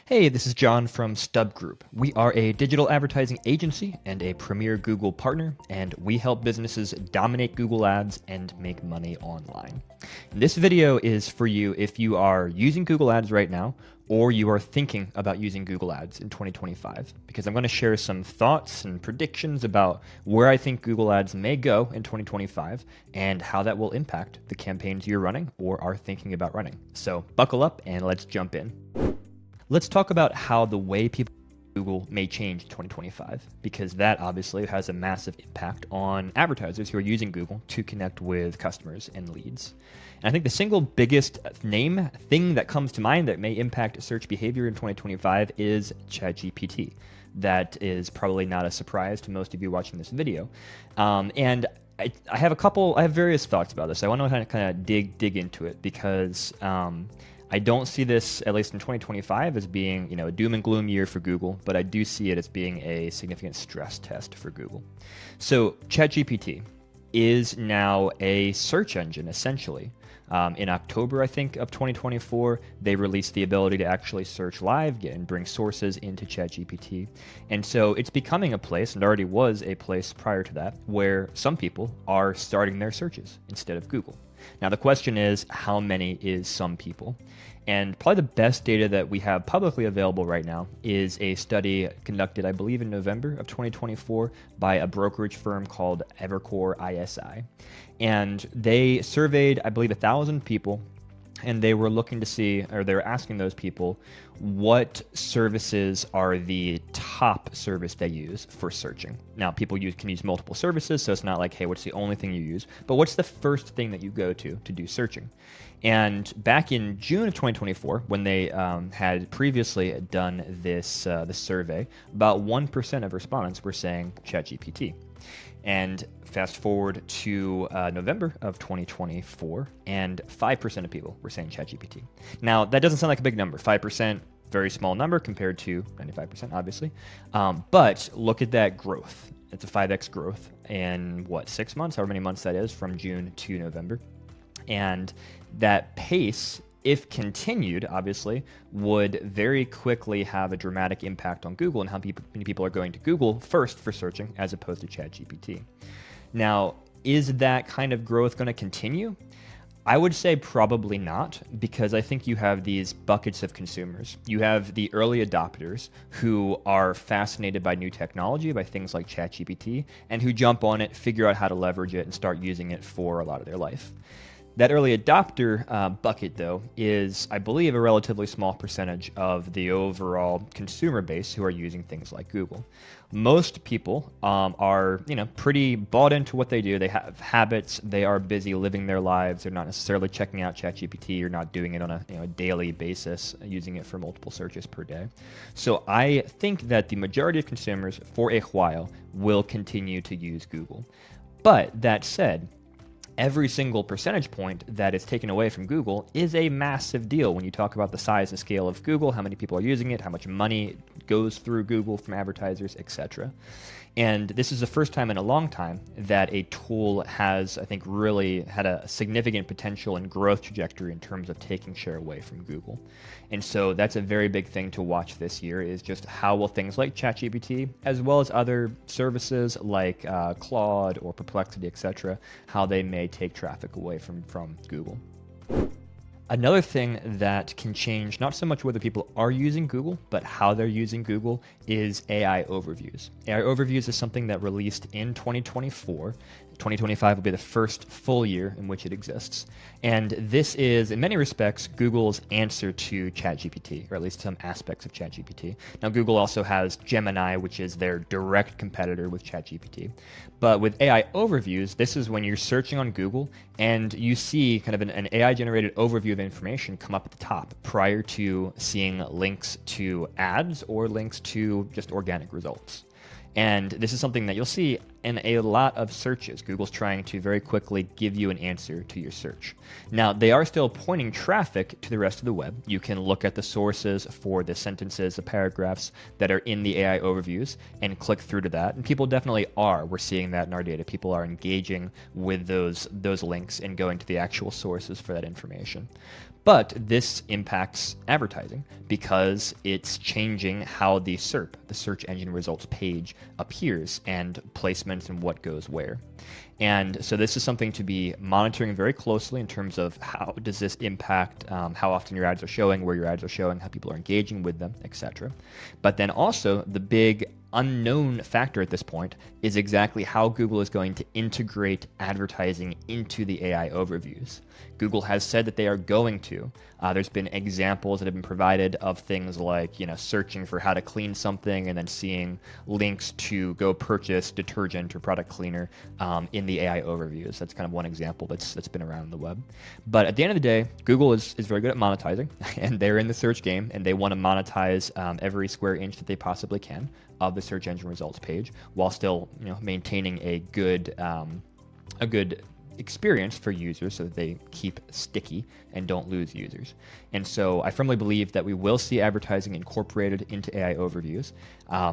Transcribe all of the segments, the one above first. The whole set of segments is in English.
Hey, this is John from Stub Group. We are a digital advertising agency and a premier Google partner, and we help businesses dominate Google Ads and make money online. This video is for you if you are using Google Ads right now or you are thinking about using Google Ads in 2025, because I'm going to share some thoughts and predictions about where I think Google Ads may go in 2025 and how that will impact the campaigns you're running or are thinking about running. So buckle up and let's jump in. Let's talk about how the way people use Google may change in 2025, because that obviously has a massive impact on advertisers who are using Google to connect with customers and leads. And I think the single biggest thing that comes to mind that may impact search behavior in 2025 is ChatGPT. That is probably not a surprise to most of you watching this video. And I have various thoughts about this. I want to kind of dig into it because I don't see this, at least in 2025, as being a doom and gloom year for Google, but I do see it as being a significant stress test for Google. So ChatGPT is now a search engine, essentially. In October, I think, of 2024, they released the ability to actually search live and bring sources into ChatGPT. And so it's becoming a place, and already was a place prior to that, where some people are starting their searches instead of Google. Now, the question is, how many is some people? And probably the best data that we have publicly available right now is a study conducted, I believe, in November of 2024 by a brokerage firm called Evercore ISI. And they surveyed, I believe, 1,000 people, and they were looking to see, or they were asking those people, what services are the top service they use for searching. Now, people can use multiple services, so it's not like, hey, what's the only thing you use? But what's the first thing that you go to do searching? And back in June of 2024, when they had previously done this survey, about 1% of respondents were saying ChatGPT. And fast forward to November of 2024, and 5% of people were saying ChatGPT. Now, that doesn't sound like a big number. 5%, very small number compared to 95%, obviously. But look at that growth. It's a 5x growth in, 6 months, however many months that is, from June to November. And that pace, if continued, obviously, would very quickly have a dramatic impact on Google and how many people are going to Google first for searching as opposed to ChatGPT. Now, is that kind of growth going to continue? I would say probably not, because I think you have these buckets of consumers. You have the early adopters who are fascinated by new technology, by things like ChatGPT, and who jump on it, figure out how to leverage it, and start using it for a lot of their life. That early adopter bucket, though, is, I believe, a relatively small percentage of the overall consumer base who are using things like Google. Most people are, pretty bought into what they do. They have habits. They are busy living their lives. They're not necessarily checking out ChatGPT or not doing it on a daily basis, using it for multiple searches per day. So I think that the majority of consumers, for a while, will continue to use Google. But that said, every single percentage point that is taken away from Google is a massive deal when you talk about the size and scale of Google, how many people are using it, how much money goes through Google from advertisers, etc. And this is the first time in a long time that a tool has, I think, really had a significant potential and growth trajectory in terms of taking share away from Google. And so that's a very big thing to watch this year, is just how will things like ChatGPT, as well as other services like Claude or Perplexity, etc., how they may take traffic away from Google. Another thing that can change not so much whether people are using Google, but how they're using Google, is AI overviews. AI overviews is something that released in 2024. 2025 will be the first full year in which it exists. And this is, in many respects, Google's answer to ChatGPT, or at least some aspects of ChatGPT. Now, Google also has Gemini, which is their direct competitor with ChatGPT. But with AI overviews, this is when you're searching on Google and you see kind of an AI-generated overview of information come up at the top prior to seeing links to ads or links to just organic results. And this is something that you'll see and a lot of searches. Google's trying to very quickly give you an answer to your search. Now, they are still pointing traffic to the rest of the web. You can look at the sources for the sentences, the paragraphs that are in the AI overviews and click through to that. And people definitely are. We're seeing that in our data. People are engaging with those links and going to the actual sources for that information. But this impacts advertising because it's changing how the SERP, the search engine results page, appears and placements and what goes where. And so this is something to be monitoring very closely in terms of how does this impact how often your ads are showing, where your ads are showing, how people are engaging with them, etc. But then also the big unknown factor at this point is exactly how Google is going to integrate advertising into the AI overviews. Google has said that they are going to. There's been examples that have been provided of things like, searching for how to clean something and then seeing links to go purchase detergent or product cleaner in the AI overviews. That's kind of one example that's been around the web. But at the end of the day, Google is very good at monetizing, and they're in the search game, and they want to monetize every square inch that they possibly can of the search engine results page, while still maintaining a good experience for users so that they keep sticky and don't lose users. And so I firmly believe that we will see advertising incorporated into AI overviews.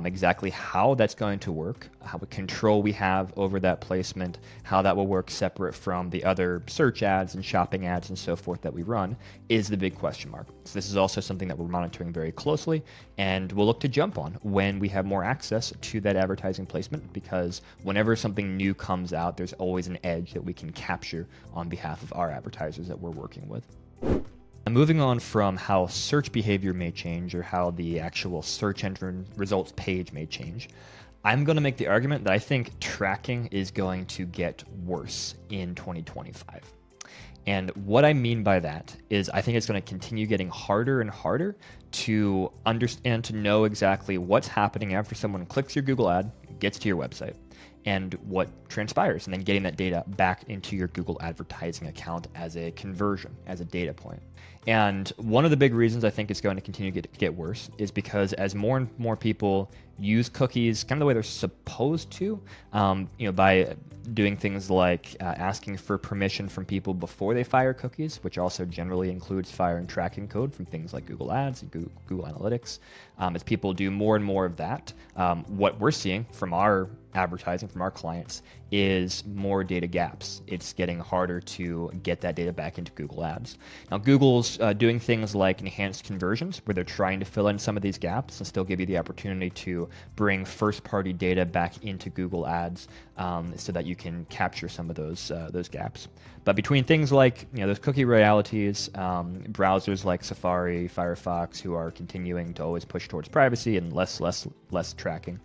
Exactly how that's going to work, how much control we have over that placement, how that will work separate from the other search ads and shopping ads and so forth that we run is the big question mark. So this is also something that we're monitoring very closely, and we'll look to jump on when we have more access to that advertising placement, because whenever something new comes out, there's always an edge that we can capture on behalf of our advertisers that we're working with. And moving on from how search behavior may change or how the actual search engine results page may change, I'm going to make the argument that I think tracking is going to get worse in 2025. And what I mean by that is I think it's going to continue getting harder and harder to understand, to know exactly what's happening after someone clicks your Google ad, gets to your website, and what transpires, and then getting that data back into your Google advertising account as a conversion, as a data point. And one of the big reasons I think it's going to continue to get worse is because as more and more people use cookies kind of the way they're supposed to, by doing things like asking for permission from people before they fire cookies, which also generally includes firing tracking code from things like Google Ads and Google Analytics. As people do more and more of that, what we're seeing from our advertising, from our clients, is more data gaps. It's getting harder to get that data back into Google Ads. Now, Google's doing things like enhanced conversions, where they're trying to fill in some of these gaps and still give you the opportunity to bring first-party data back into Google Ads, so that you can capture some of those gaps. But between things like those cookie realities, browsers like Safari, Firefox, who are continuing to always push towards privacy and less tracking,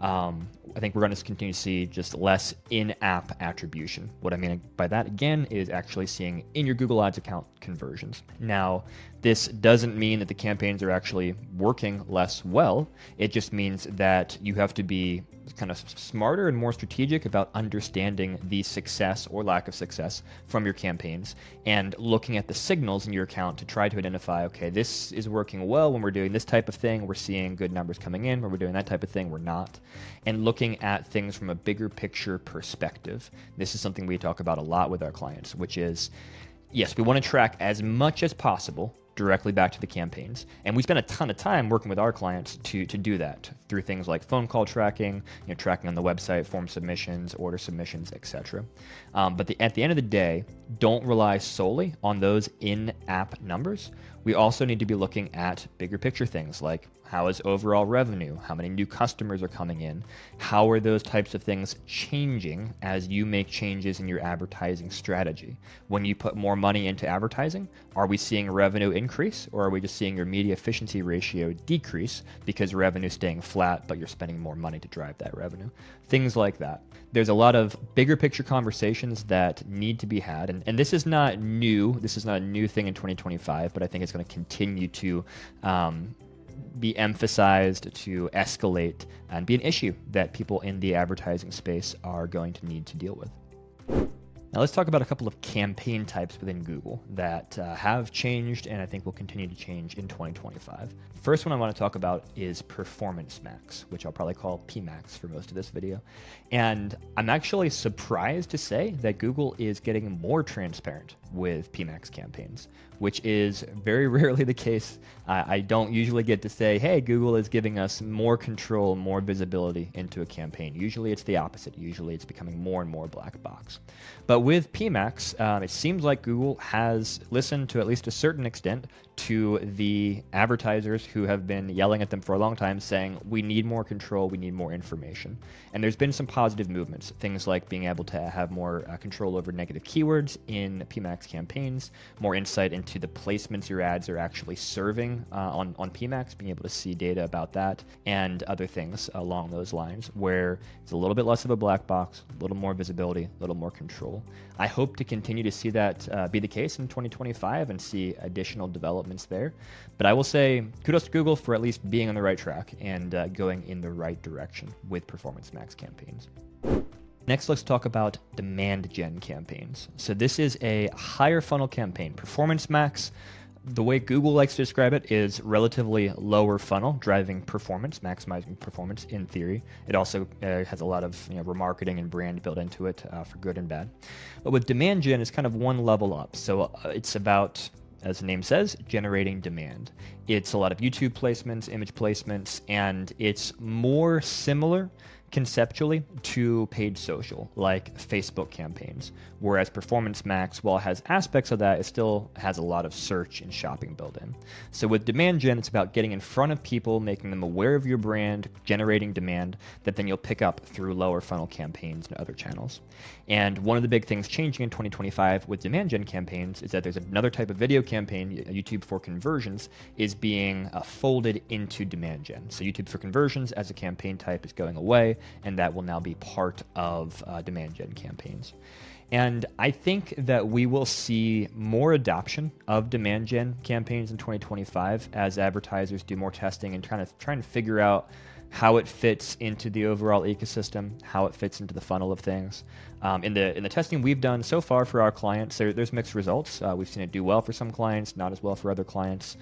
I think we're going to continue to see just less in-app attribution. What I mean by that, again, is actually seeing in your Google Ads account conversions. Now, this doesn't mean that the campaigns are actually working less well. It just means that you have to be kind of smarter and more strategic about understanding the success or lack of success from your campaigns and looking at the signals in your account to try to identify, okay, this is working well when we're doing this type of thing, we're seeing good numbers coming in. When we're doing that type of thing, we're not. And looking at things from a bigger picture perspective. This is something we talk about a lot with our clients, which is, yes, we want to track as much as possible directly back to the campaigns. And we spend a ton of time working with our clients to do that through things like phone call tracking, tracking on the website, form submissions, order submissions, etc. But at the end of the day, don't rely solely on those in-app numbers. We also need to be looking at bigger picture things like how is overall revenue, how many new customers are coming in, how are those types of things changing as you make changes in your advertising strategy. When you put more money into advertising, are we seeing revenue increase, or are we just seeing your media efficiency ratio decrease because revenue is staying flat but you're spending more money to drive that revenue? Things like that. There's a lot of bigger picture conversations that need to be had, and this is not new. This is not a new thing in 2025, but I think it's going to continue to be emphasized, to escalate, and be an issue that people in the advertising space are going to need to deal with. Now let's talk about a couple of campaign types within Google that have changed and I think will continue to change in 2025. First one I want to talk about is Performance Max, which I'll probably call PMax for most of this video. And I'm actually surprised to say that Google is getting more transparent with PMax campaigns, which is very rarely the case. I don't usually get to say, hey, Google is giving us more control, more visibility into a campaign. Usually it's the opposite. Usually it's becoming more and more black box. But with PMax, it seems like Google has listened to at least a certain extent to the advertisers who have been yelling at them for a long time saying, we need more control, we need more information. And there's been some positive movements, things like being able to have more control over negative keywords in PMax campaigns, more insight into the placements your ads are actually serving on PMax, being able to see data about that, and other things along those lines, where it's a little bit less of a black box, a little more visibility, a little more control. I hope to continue to see that be the case in 2025 and see additional developments there. But I will say kudos to Google for at least being on the right track and going in the right direction with Performance Max campaigns. Next, let's talk about demand gen campaigns. So this is a higher funnel campaign. Performance Max, the way Google likes to describe it, is relatively lower funnel, driving performance, maximizing performance in theory. It also has a lot of remarketing and brand built into it for good and bad. But with demand gen, it's kind of one level up. So it's about, as the name says, generating demand. It's a lot of YouTube placements, image placements, and it's more similar conceptually to paid social, like Facebook campaigns, whereas Performance Max, while it has aspects of that, it still has a lot of search and shopping built in. So with demand gen, it's about getting in front of people, making them aware of your brand, generating demand that then you'll pick up through lower funnel campaigns and other channels. And one of the big things changing in 2025 with demand gen campaigns is that there's another type of video campaign, YouTube for Conversions, is being folded into demand gen. So YouTube for Conversions as a campaign type is going away, and that will now be part of demand gen campaigns. And I think that we will see more adoption of demand gen campaigns in 2025 as advertisers do more testing and trying to figure out how it fits into the overall ecosystem, how it fits into the funnel of things. In the testing we've done so far for our clients, there's mixed results. We've seen it do well for some clients, not as well for other clients.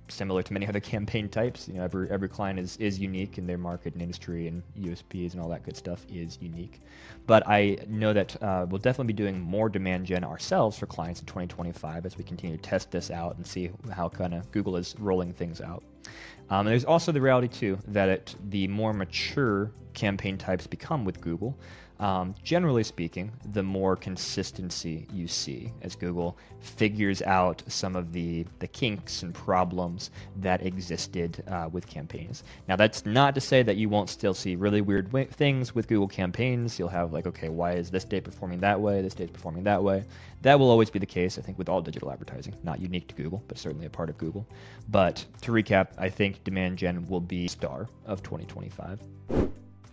Similar to many other campaign types, every client is unique in their market and industry, and USPs and all that good stuff is unique. But I know that we'll definitely be doing more demand gen ourselves for clients in 2025 as we continue to test this out and see how kind of Google is rolling things out. And there's also the reality too that the more mature campaign types become with Google, generally speaking, the more consistency you see as Google figures out some of the kinks and problems that existed with campaigns. Now, that's not to say that you won't still see really weird things with Google campaigns. You'll have like, okay, why is this date performing that way? This date's performing that way. That will always be the case, I think, with all digital advertising. Not unique to Google, but certainly a part of Google. But to recap, I think demand gen will be star of 2025.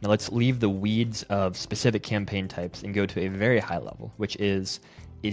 Now let's leave the weeds of specific campaign types and go to a very high level, which is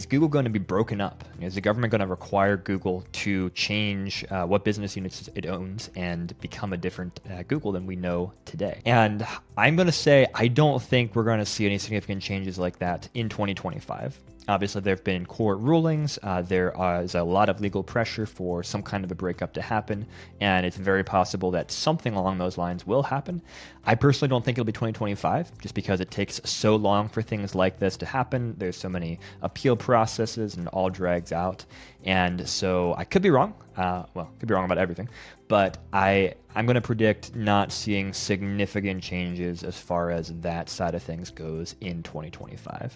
Google going to be broken up? Is the government going to require Google to change what business units it owns and become a different Google than we know today? And I'm going to say I don't think we're going to see any significant changes like that in 2025. Obviously, there have been court rulings. There is a lot of legal pressure for some kind of a breakup to happen, and it's very possible that something along those lines will happen. I personally don't think it'll be 2025, just because it takes so long for things like this to happen. There's so many appeal processes, and it all drags out. And so I could be wrong. Could be wrong about everything. But I'm going to predict not seeing significant changes as far as that side of things goes in 2025.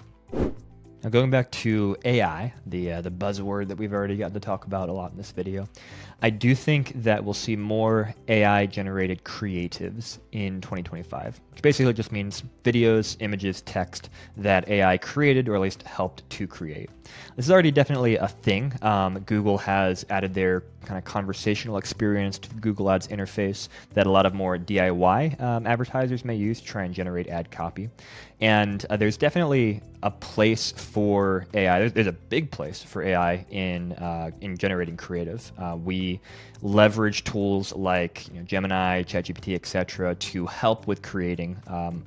Now going back to AI, the buzzword that we've already gotten to talk about a lot in this video, I do think that we'll see more AI-generated creatives in 2025, which basically just means videos, images, text that AI created or at least helped to create. This is already definitely a thing. Google has added their kind of conversational experience to the Google Ads interface that a lot of more DIY advertisers may use to try and generate ad copy. And there's definitely a place for AI. There's a big place for AI in generating creative. We leverage tools like Gemini, ChatGPT, etc., to help with creating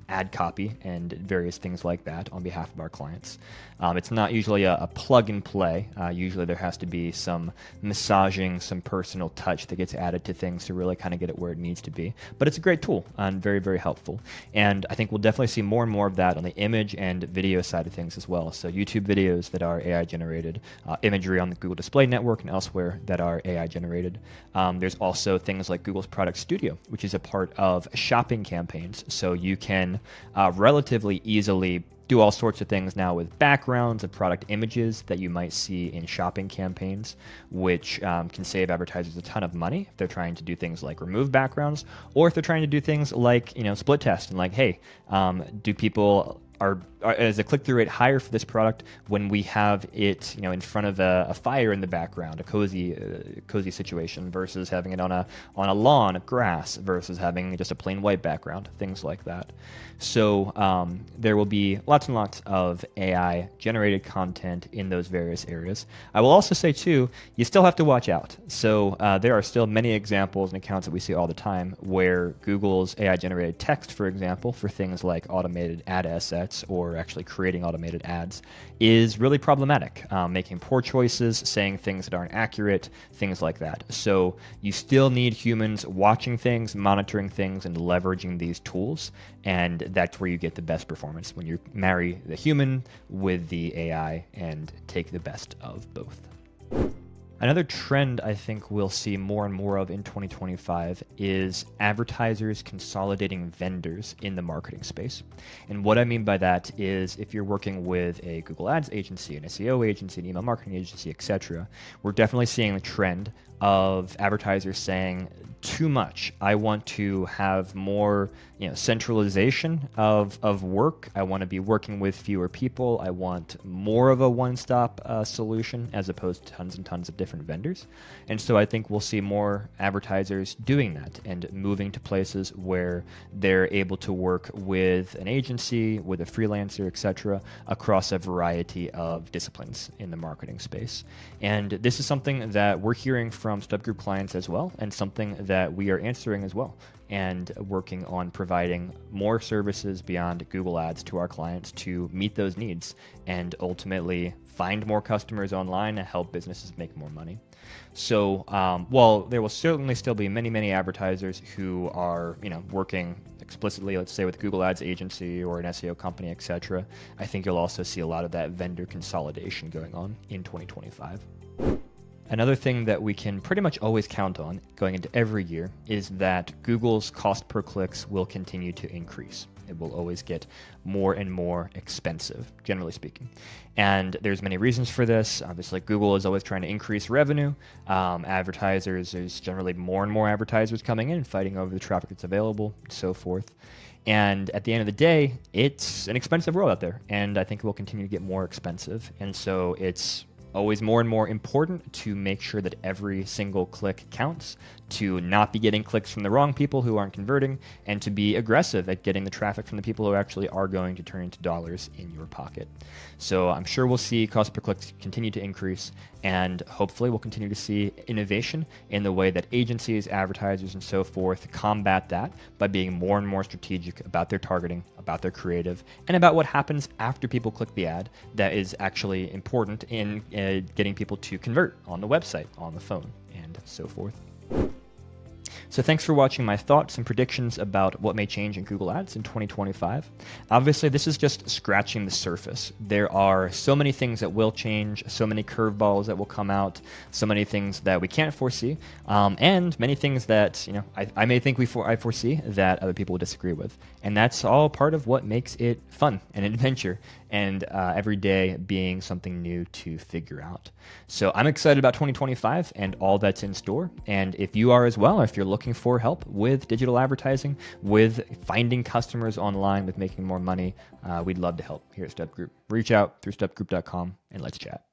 ad copy and various things like that on behalf of our clients. It's not usually a plug and play. Usually there has to be some massaging, some personal touch that gets added to things to really kind of get it where it needs to be. But it's a great tool and very, very helpful. And I think we'll definitely see more and more of that on the image and video side of things as well. So YouTube videos that are AI generated, imagery on the Google Display Network and elsewhere that are AI generated. There's also things like Google's Product Studio, which is a part of shopping campaigns. So you can relatively easily do all sorts of things now with backgrounds and product images that you might see in shopping campaigns, which can save advertisers a ton of money if they're trying to do things like remove backgrounds, or if they're trying to do things like split test and like, hey, do people is the click-through rate higher for this product when we have it, in front of a fire in the background, a cozy situation, versus having it on a lawn of grass, versus having just a plain white background, things like that. So there will be lots and lots of AI-generated content in those various areas. I will also say too, you still have to watch out. So there are still many examples and accounts that we see all the time where Google's AI-generated text, for example, for things like automated ad assets or actually creating automated ads, is really problematic, making poor choices, saying things that aren't accurate, things like that. So you still need humans watching things, monitoring things, and leveraging these tools, and that's where you get the best performance, when you marry the human with the AI and take the best of both. Another trend I think we'll see more and more of in 2025 is advertisers consolidating vendors in the marketing space. And what I mean by that is, if you're working with a Google Ads agency, an SEO agency, an email marketing agency, etc., we're definitely seeing the trend of advertisers saying, too much. I want to have more centralization of work. I want to be working with fewer people. I want more of a one-stop solution as opposed to tons and tons of different vendors. And so I think we'll see more advertisers doing that and moving to places where they're able to work with an agency, with a freelancer, etc., across a variety of disciplines in the marketing space. And this is something that we're hearing from Stub Group clients as well, and something that we are answering as well, and working on providing more services beyond Google Ads to our clients to meet those needs and ultimately find more customers online and help businesses make more money. So while there will certainly still be many, many advertisers who are working explicitly, let's say with Google Ads agency or an SEO company, etc., I think you'll also see a lot of that vendor consolidation going on in 2025. Another thing that we can pretty much always count on going into every year is that Google's cost per clicks will continue to increase. It will always get more and more expensive, generally speaking. And there's many reasons for this. Obviously, Google is always trying to increase revenue. Advertisers, there's generally more and more advertisers coming in and fighting over the traffic that's available, and so forth. And at the end of the day, it's an expensive world out there, and I think it will continue to get more expensive. And so it's always more and more important to make sure that every single click counts, to not be getting clicks from the wrong people who aren't converting, and to be aggressive at getting the traffic from the people who actually are going to turn into dollars in your pocket. So I'm sure we'll see cost per click continue to increase, and hopefully we'll continue to see innovation in the way that agencies, advertisers, and so forth combat that by being more and more strategic about their targeting, about their creative, and about what happens after people click the ad that is actually important in getting people to convert on the website, on the phone, and so forth. So thanks for watching my thoughts and predictions about what may change in Google Ads in 2025. Obviously, this is just scratching the surface. There are so many things that will change, so many curveballs that will come out, so many things that we can't foresee, and many things that I may think I foresee that other people will disagree with. And that's all part of what makes it fun and an adventure, and every day being something new to figure out. So I'm excited about 2025 and all that's in store. And if you are as well, if you're looking for help with digital advertising, with finding customers online, with making more money, we'd love to help here at Stub Group. Reach out through stubgroup.com and let's chat.